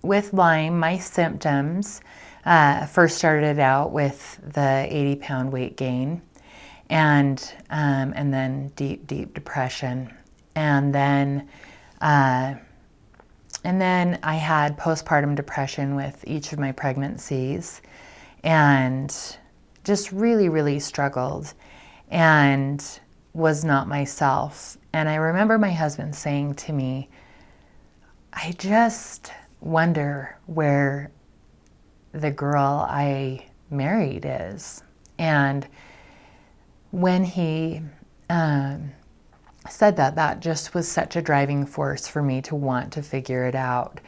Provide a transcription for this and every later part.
with Lyme, my symptoms first started out with the 80-pound weight gain, and then deep depression, and then I had postpartum depression with each of my pregnancies, and just really struggled and was not myself. And I remember my husband saying to me, I just wonder where the girl I married is. And when he said that, that just was such a driving force for me to want to figure it out.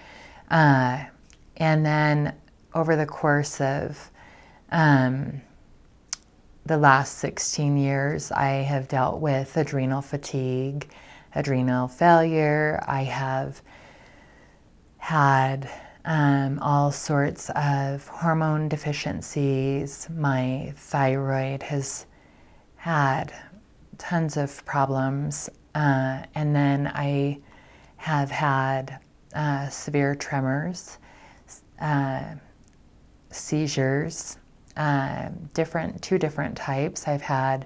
And then over the course of the last 16 years, I have dealt with adrenal fatigue, adrenal failure. I have had all sorts of hormone deficiencies. My thyroid has had tons of problems. And then I have had severe tremors, seizures, two different types. I've had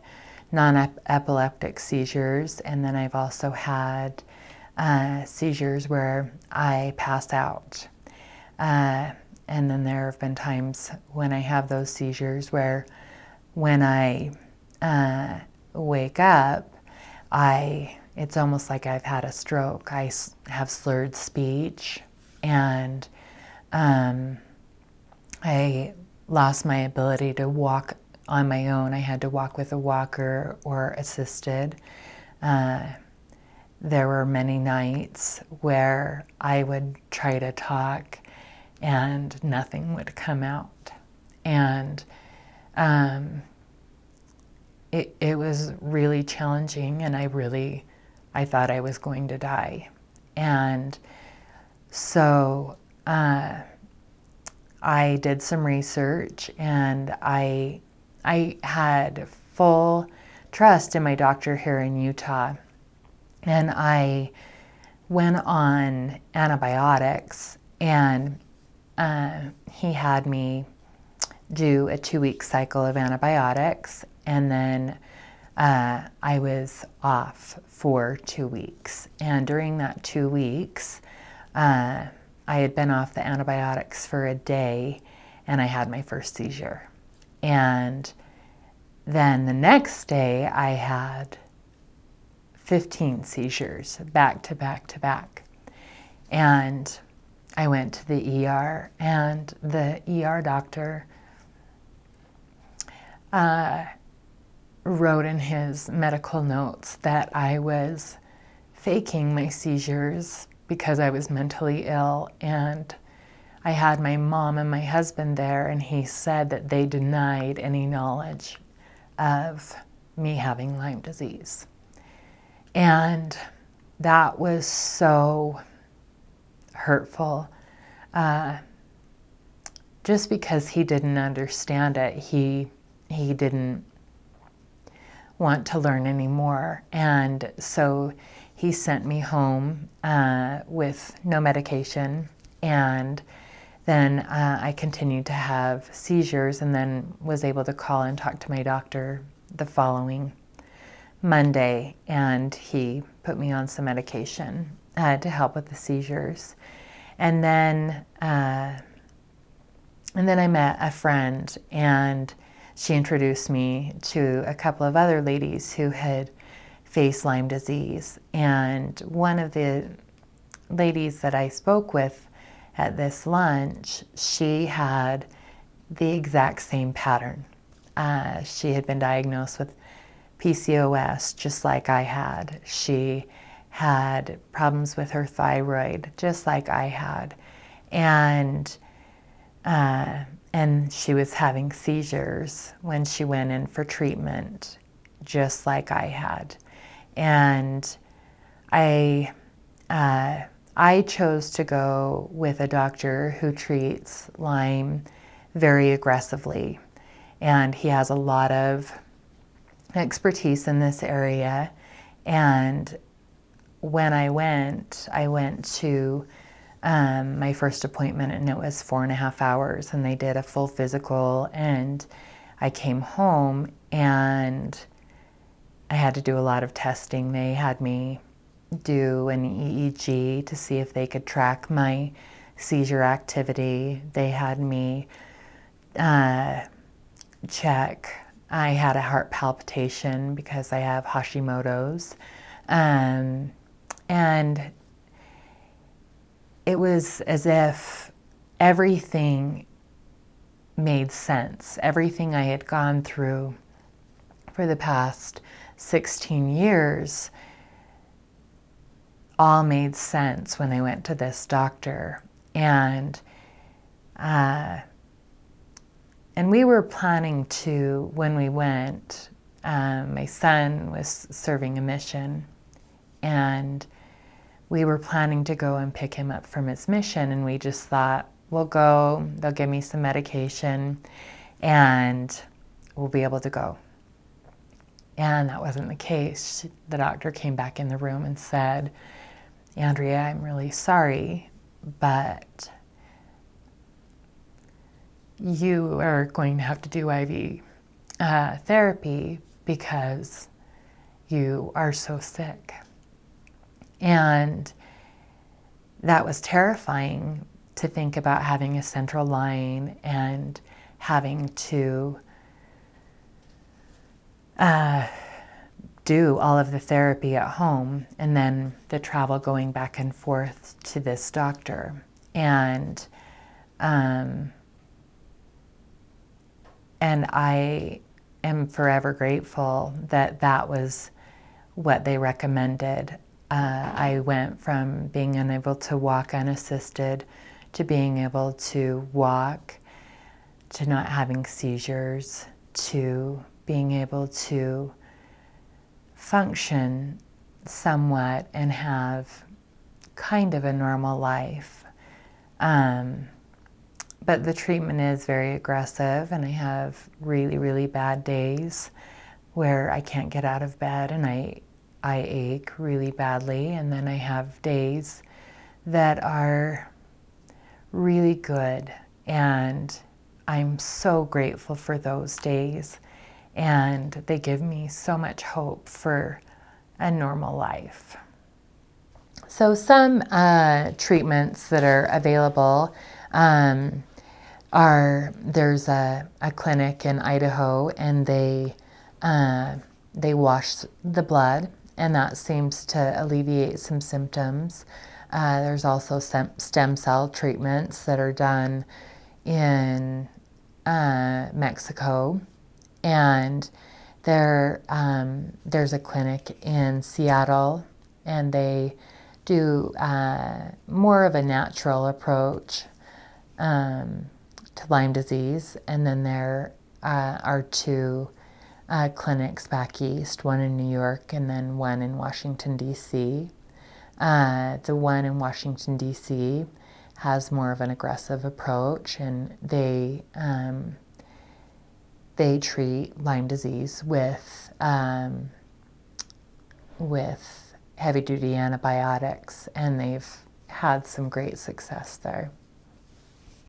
non-epileptic seizures, and then I've also had seizures where I pass out. And then there have been times when I have those seizures where when I wake up, it's almost like I've had a stroke. I have slurred speech, and I lost my ability to walk on my own. I had to walk with a walker or assisted. There were many nights where I would try to talk and nothing would come out. And it was really challenging, and I thought I was going to die. And so I did some research, and I had full trust in my doctor here in Utah. And I went on antibiotics, and he had me do a 2-week cycle of antibiotics, and then I was off for 2 weeks. And during that 2 weeks, I had been off the antibiotics for a day, and I had my first seizure. And then the next day, I had 15 seizures back to back to back. And I went to the ER, and the ER doctor wrote in his medical notes that I was faking my seizures because I was mentally ill. And I had my mom and my husband there, and he said that they denied any knowledge of me having Lyme disease. And that was so hurtful, just because he didn't understand it. He didn't want to learn anymore. And so he sent me home with no medication. And then I continued to have seizures, and then was able to call and talk to my doctor the following Monday, and he put me on some medication to help with the seizures. And then I met a friend, and she introduced me to a couple of other ladies who had faced Lyme disease. And one of the ladies that I spoke with at this lunch, she had the exact same pattern. She had been diagnosed with PCOS just like I had. She had problems with her thyroid just like I had. And she was having seizures when she went in for treatment just like I had. And I chose to go with a doctor who treats Lyme very aggressively. And he has a lot of expertise in this area. And when I went to my first appointment, and it was 4.5 hours, and they did a full physical, and I came home and I had to do a lot of testing. They had me do an EEG to see if they could track my seizure activity. They had me check. I had a heart palpitation because I have Hashimoto's. And it was as if everything made sense. Everything I had gone through for the past 16 years all made sense when I went to this doctor. And we were planning to, when we went, my son was serving a mission, and we were planning to go and pick him up from his mission, and we just thought, we'll go, they'll give me some medication, and we'll be able to go. And that wasn't the case. The doctor came back in the room and said, Andrea, I'm really sorry, but you are going to have to do IV therapy because you are so sick. And that was terrifying to think about, having a central line and having to do all of the therapy at home, and then the travel going back and forth to this doctor. And I am forever grateful that that was what they recommended. I went from being unable to walk unassisted to being able to walk, to not having seizures, to being able to function somewhat and have kind of a normal life. But the treatment is very aggressive, and I have really, really bad days where I can't get out of bed and I ache really badly. And then I have days that are really good, and I'm so grateful for those days. And they give me so much hope for a normal life. So some treatments that are available there's a clinic in Idaho, and they wash the blood, and that seems to alleviate some symptoms. There's also stem cell treatments that are done in Mexico, and there's a clinic in Seattle, and they do more of a natural approach to Lyme disease. And then there are two clinics back east, one in New York and then one in Washington, D.C. The one in Washington, D.C. has more of an aggressive approach, and they treat Lyme disease with heavy-duty antibiotics, and they've had some great success there.